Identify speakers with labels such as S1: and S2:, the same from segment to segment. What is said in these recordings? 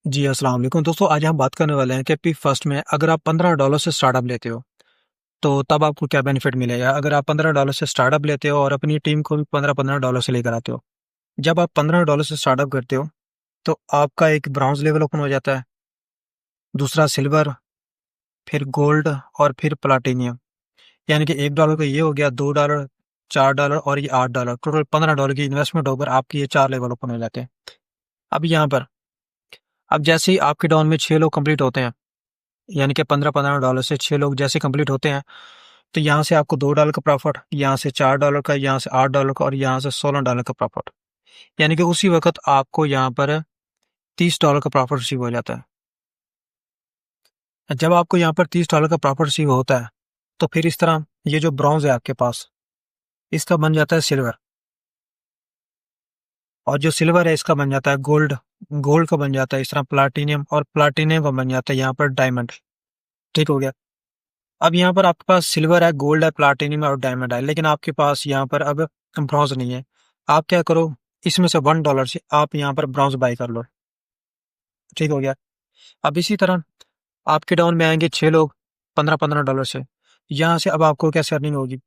S1: जी, अस्सलाम वालेकुम। दोस्तों, आज हम बात करने वाले हैं कि पी फर्स्ट में अगर आप $15 से स्टार्टअप लेते हो, तो तब आपको क्या बेनिफिट मिलेगा? अगर आप $15 से स्टार्टअप लेते हो और अपनी टीम को भी $15-15 से लेकर आते हो। जब आप $15 से स्टार्टअप करते हो, तो आपका एक ब्रॉन्ज़ लेवल ओपन हो जाता है, दूसरा सिल्वर, फिर गोल्ड और फिर प्लैटिनम। यानी कि $1 का ये हो गया, $2, $4 और ये $8, टोटल $15 की इन्वेस्टमेंट होकर आपके ये 4 लेवल ओपन हो जाते हैं। अब यहाँ पर, अब जैसे ही आपके डाउन में 6 लोग कंप्लीट होते हैं, यानी कि $15-15 से 6 लोग जैसे कंप्लीट होते हैं, तो यहाँ से आपको $2 का प्रॉफिट, यहाँ से $4 का, यहाँ से $8 का और यहाँ से $16 का प्रॉफिट। यानी कि उसी वक्त आपको यहाँ पर $30 का प्रॉफिट रिसीव हो जाता है। जब आपको यहाँ पर $30 का प्रॉफिट रिसीव होता है, तो फिर इस तरह ये जो ब्रॉन्ज है आपके पास, इसका बन जाता है सिल्वर, और जो सिल्वर है इसका बन जाता है गोल्ड, गोल्ड का बन जाता है इस तरह प्लाटिनियम, और प्लाटिनियम का बन जाता है यहाँ पर डायमंड। ठीक हो गया। अब यहाँ पर आपके पास सिल्वर है, गोल्ड है, प्लाटिनियम है और डायमंड है, लेकिन आपके पास यहाँ पर अब ब्रॉन्ज नहीं है। आप क्या करो, इसमें से $1 से आप यहाँ पर ब्रॉन्ज बाई कर लो। ठीक हो गया। अब इसी तरह आपके डाउन में आएंगे 6 लोग, $15-15 से। यहाँ से अब आपको कैसे अर्निंग होगी?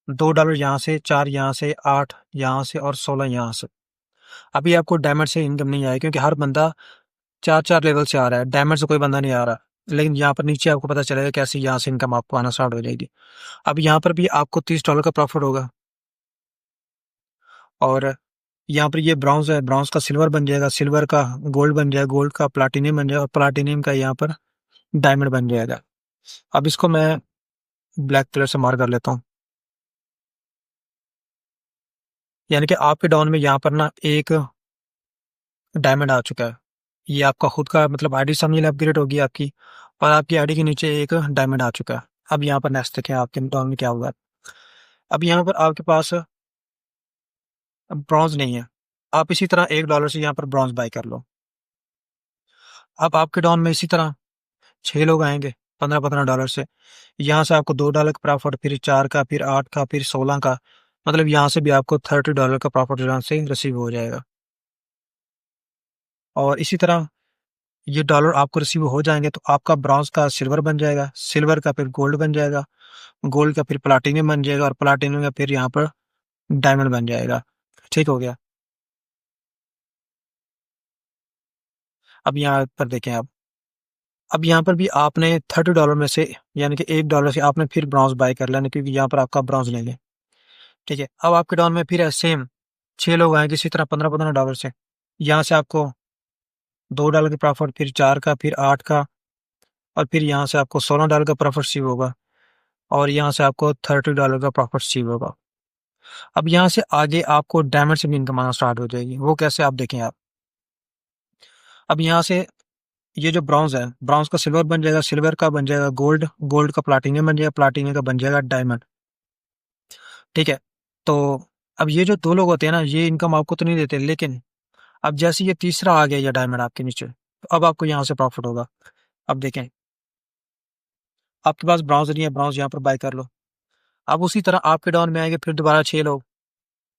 S1: $2 यहाँ से, 4 यहाँ से, 8 यहाँ से और 16 यहाँ से। अभी आपको डायमंड से इनकम नहीं आएगी, क्योंकि हर बंदा 4-4 लेवल से आ रहा है, डायमंड से कोई बंदा नहीं आ रहा। लेकिन यहाँ पर नीचे आपको पता चलेगा कैसे यहाँ से इनकम आपको आना स्टार्ट हो जाएगी। अब यहाँ पर भी आपको $30 का प्रॉफिट होगा, और यहाँ पर ये ब्रॉन्ज है, ब्रॉन्ज का सिल्वर बन जाएगा, सिल्वर का गोल्ड बन जाएगा, गोल्ड का प्लाटिनियम बन जाएगा और प्लाटिनियम का यहाँ पर डायमंड बन जाएगा। अब इसको मैं ब्लैक कलर से मार्क कर लेता हूँ। यानी कि आपके डाउन में यहाँ पर ना एक डायमंड आ चुका है। ये आपका खुद का मतलब आईडी समझ अपग्रेड होगी आपकी, और आपकी आईडी के नीचे एक डायमंड आ चुका है। अब यहाँ पर नेक्स्ट देखें आपके डाउन में क्या हुआ। अब यहाँ पर आपके पास ब्रॉन्ज नहीं है। आप इसी तरह $1 से यहाँ पर ब्रॉन्ज बाई कर लो। अब आपके डाउन में इसी तरह 6 लोग आएंगे $15-15 से। यहाँ से आपको $2 का प्रॉफिट, फिर 4 का, फिर 8 का, फिर 16 का, मतलब यहाँ से भी आपको $30 का प्रॉफिट यहाँ से रिसीव हो जाएगा। और इसी तरह ये डॉलर आपको रिसीव हो जाएंगे, तो आपका ब्रॉन्ज का सिल्वर बन जाएगा, सिल्वर का फिर गोल्ड बन जाएगा, गोल्ड का फिर प्लाटिनियम बन जाएगा और प्लाटिनियम का फिर यहाँ पर डायमंड बन जाएगा। ठीक हो गया। अब यहाँ पर देखें आप, अब यहाँ पर भी आपने $30 में से, यानी कि $1 से आपने फिर ब्रॉन्ज बाय कर लेना, क्योंकि यहाँ पर आपका ब्रॉन्ज नहीं है। ठीक है। अब आपके डाउन में फिर है सेम 6 लोग आएंगे इसी तरह $15-15 से। यहाँ से आपको $2 का प्रॉफिट, फिर 4 का, फिर 8 का, और फिर यहाँ से आपको $16 का प्रॉफिट रिसीव होगा, और यहाँ से आपको $30 का प्रॉफिट रिसीव होगा। अब यहाँ से आगे आपको डायमंड से भी इनकम आना स्टार्ट हो जाएगी। वो कैसे, आप देखें आप। अब यहाँ से ये जो ब्रॉन्ज है, ब्रॉन्ज का सिल्वर बन जाएगा, सिल्वर का बन जाएगा गोल्ड, गोल्ड का प्लाटिनियम बन जाएगा, प्लाटिनियम का बन जाएगा डायमंड। ठीक है। तो अब ये जो 2 लोग होते हैं ना, ये इनकम आपको तो नहीं देते, लेकिन अब जैसे ये तीसरा आ गया ये डायमंड आपके नीचे, तो अब आपको यहाँ से प्रॉफिट होगा। अब देखें, आपके पास ब्रॉन्ज नहीं है, ब्रॉन्ज यहाँ पर बाय कर लो। अब उसी तरह आपके डाउन में आएंगे फिर दोबारा 6 लोग,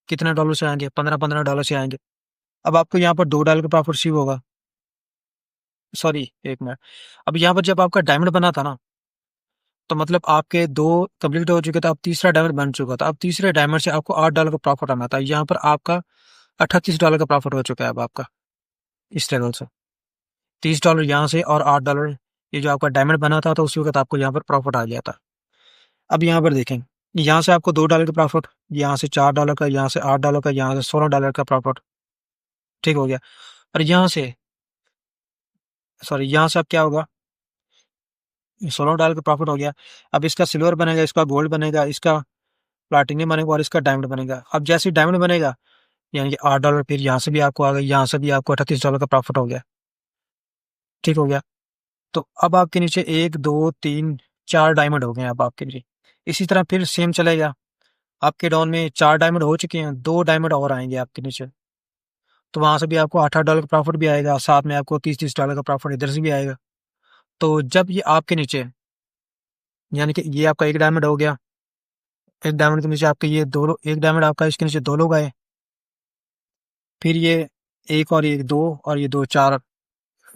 S1: कितने डॉलर से आएंगे? $15-15 से आएंगे। अब आपको यहाँ पर $2 का प्रॉफिट रिसीव होगा। सॉरी, एक मिनट। अब यहाँ पर जब आपका डायमंड बना था ना, तो मतलब आपके 2 कंप्लीट हो चुके थे, अब तीसरा डायमंड बन चुका था। अब तीसरे डायमंड से आपको $8 का प्रॉफिट आना था। यहाँ पर आपका $38 का प्रॉफिट हो चुका है अब आपका, इस लेवल से। $30 यहाँ से और $8 ये जो आपका डायमंड बना था, तो उसी वक्त आपको यहाँ पर प्रॉफिट आ गया था। अब यहाँ पर देखें, यहाँ से आपको $2 का प्रॉफिट, यहाँ से $4 का, यहाँ से $8 का, यहाँ से $16 का प्रॉफिट। ठीक हो गया। और यहाँ से, सॉरी, यहाँ से अब क्या होगा, $16 का प्रॉफिट हो गया। अब इसका सिल्वर बनेगा, इसका गोल्ड बनेगा, इसका प्लाटिनियम बनेगा और इसका डायमंड बनेगा। अब जैसे ही डायमंड बनेगा, यानी कि $8, फिर यहाँ से भी आपको आ गया, यहाँ से भी आपको $38 का प्रॉफिट हो गया। ठीक हो गया। तो अब आपके नीचे 1, 2, 3, 4 डायमंड हो गए अब आपके नीचे। इसी तरह फिर सेम चलेगा। आपके डाउन में 4 डायमंड हो चुके हैं, 2 डायमंड और आएंगे आपके नीचे, तो वहां से भी आपको $8 का प्रॉफिट भी आएगा, साथ में आपको $30 का प्रॉफिट इधर से भी आएगा। तो जब ये आपके नीचे, यानी कि ये आपका एक डायमंड हो गया, एक डायमंड के नीचे आपके ये एक डायमंड आपका, इसके नीचे 2 लोग आए, फिर ये एक और ये 2 और ये 2, 4,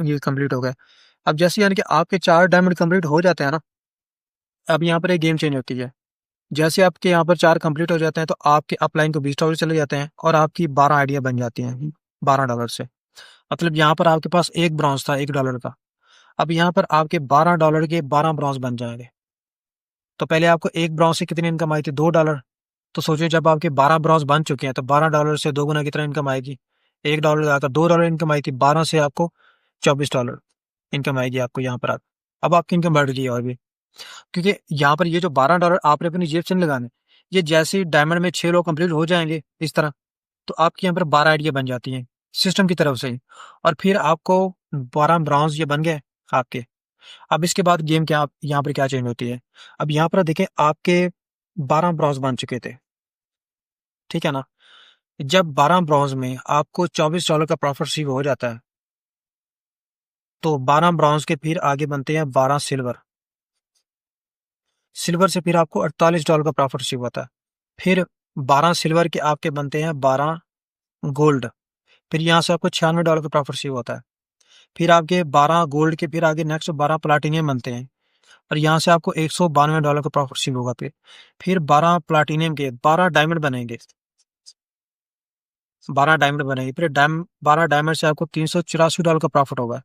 S1: ये कंप्लीट हो गए। अब जैसे यानी कि आपके 4 डायमंड कंप्लीट हो जाते हैं ना, अब यहाँ पर एक गेम चेंज होती है। जैसे आपके यहाँ पर 4 कंप्लीट हो जाते हैं तो आपके अपलाइन को $20 चले जाते हैं और आपकी 12 आइडिया बन जाती हैं $12 से। मतलब यहाँ पर आपके पास एक ब्रॉन्ज था $1 का, अब यहाँ पर आपके $12 के 12 ब्रॉन्ज बन जाएंगे। तो पहले आपको एक ब्रॉन्ज से कितनी इनकम आई थी, $2। तो सोचिए जब आपके 12 ब्रॉन्ज बन चुके हैं तो $12 से 2 गुना कितना इनकम आएगी, $1 लगाकर $2 इनकम आई थी, 12 से आपको $24 इनकम आएगी आपको यहाँ पर। अब आपकी इनकम बढ़ गई है और भी, क्योंकि यहाँ पर ये जो $12 आपने अपनी जेब से नहीं लगाने, ये जैसे ही डायमंड में 6 लोग कंप्लीट हो जाएंगे इस तरह, तो आपकी यहाँ पर 12 आइडिया बन जाती हैं सिस्टम की तरफ से ही, और फिर आपको 12 ब्रॉन्ज ये बन गए आपके। अब इसके बाद गेम क्या यहाँ पर क्या चेंज होती है। अब यहाँ पर देखें आपके 12 ब्रॉन्ज बन चुके थे, ठीक है ना। जब 12 ब्रॉन्ज में आपको $24 का प्रॉफिट रिसीव हो जाता है, तो 12 ब्रॉन्ज के फिर आगे बनते हैं 12 सिल्वर। सिल्वर से फिर आपको $48 का प्रॉफिट रिसीव होता है। फिर 12 सिल्वर के आपके बनते हैं 12 गोल्ड, फिर यहाँ से आपको $96 का प्रॉफिट रिसीव होता है। फिर आपके 12 गोल्ड के फिर आगे नेक्स्ट 12 प्लाटिनियम बनते हैं, और यहाँ से आपको $192 का प्रॉफिट रिसीव होगा। फिर 12 प्लाटिनियम के 12 डायमंड बनेंगे, 12 डायमंड बनेंगे, फिर 12 डायमंड से आपको $384 का प्रॉफिट होगा।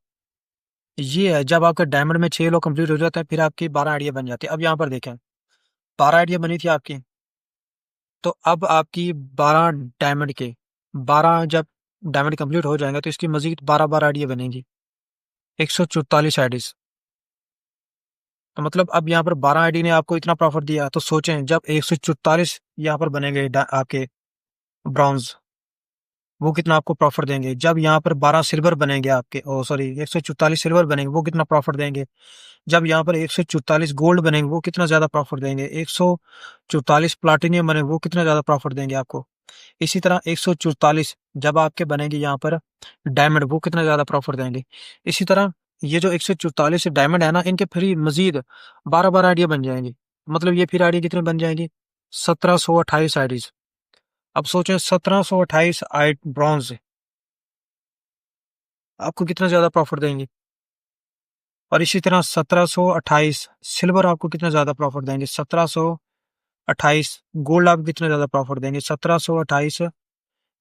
S1: ये है जब आपका डायमंड में 6 लोग कंप्लीट हो जाते हैं, फिर आपकी 12 आइडिया बन जाती है। अब यहाँ पर देखें 12 आइडिया बनी थी आपकी, तो अब आपकी 12 डायमंड के 12 जब डायमंड कंप्लीट हो जाएंगे तो इसकी मजीद 12 आइडिया बनेंगी, 144 आईडीज। तो मतलब अब यहाँ पर 12 आईडी ने आपको इतना प्रॉफिट दिया, तो सोचें जब 144 यहाँ पर बनेंगे आपके ब्रॉन्ज, वो कितना आपको प्रॉफिट देंगे। जब यहाँ पर 12 सिल्वर बनेंगे आपके, ओ सॉरी 144 सिल्वर बनेंगे, वो कितना प्रॉफिट देंगे। जब यहाँ पर 144 गोल्ड बनेंगे, वो कितना ज्यादा प्रॉफिट देंगे। 144 प्लाटिनियम बने, वो कितना ज्यादा प्रॉफिट देंगे आपको। इसी तरह 144 जब आपके बनेंगे यहाँ पर डायमंड, वो कितना ज्यादा प्रॉफिट देंगे। इसी तरह ये जो 144 डायमंड है ना, इनके फिर मजीद 12 आइडिया बन जाएंगी। मतलब ये फिर आइडिया कितने बन जाएंगी, 1728 आईडीज। अब सोचें 1728 आई ब्रॉन्ज आपको कितना ज्यादा प्रॉफिट देंगे, और इसी तरह 1728 सिल्वर आपको कितना ज्यादा प्रॉफिट देंगे, 1728 गोल्ड आपको कितना ज्यादा प्रॉफिट देंगे, 1728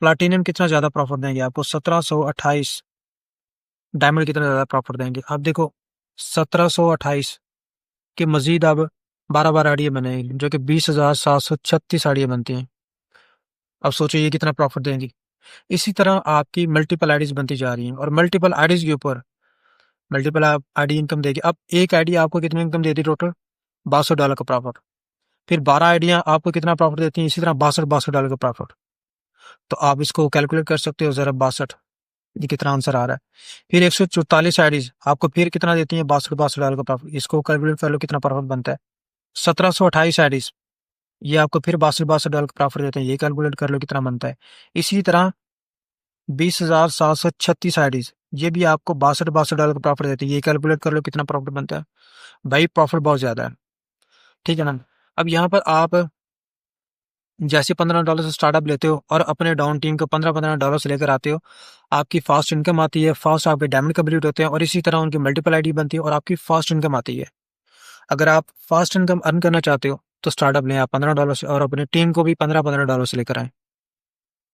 S1: प्लाटिनम कितना ज्यादा प्रॉफिट देंगे आपको, 1728 डायमंड कितना ज्यादा प्रॉफिट देंगे। अब देखो 1728 के मजीद अब 12 आइडिया बनेगी, जो कि 20,736 आइडिया बनती हैं। अब सोचो ये कितना प्रॉफिट देंगी। इसी तरह आपकी मल्टीपल आईडीज बनती जा रही हैं, और मल्टीपल आईडीज के ऊपर मल्टीपल आईडी इनकम देगी। अब एक आईडी आपको कितनी इनकम देती है, टोटल $62 का प्रॉफिट। फिर 12 आइडिया आपको कितना प्रॉफिट देती हैं, इसी तरह $62 का प्रॉफिट। तो आप इसको कैलकुलेट कर सकते हो जरा, 62 ये कितना आंसर आ रहा है। फिर 144 आईडीज आपको फिर कितना देती है, $62 का प्रॉफिट। इसको कैलकुलेट कर लो कितना प्रॉफिट बनता है। 1728 आईडीज ये आपको फिर $62 का प्रॉफिट देते हैं, ये कैलकुलेट कर लो कितना बनता है। इसी तरह 20,736 आईडीज ये भी आपको $62 का प्रॉफिट देती है, ये कैलकुलेट कर लो कितना प्रॉफिट बनता है। भाई प्रॉफिट बहुत ज्यादा है, ठीक है ना। अब यहाँ पर आप जैसे $15 से स्टार्टअप लेते हो और अपने डाउन टीम को $15 से लेकर आते हो, आपकी फास्ट इनकम आती है, फास्ट आपके डायमंड कंप्लीट होते हैं, और इसी तरह उनकी मल्टीपल आईडी बनती है और आपकी फास्ट इनकम आती है। अगर आप फास्ट इनकम अर्न करना चाहते हो तो स्टार्टअप लें आप $15 से, और अपने टीम को भी $15 से लेकर आए।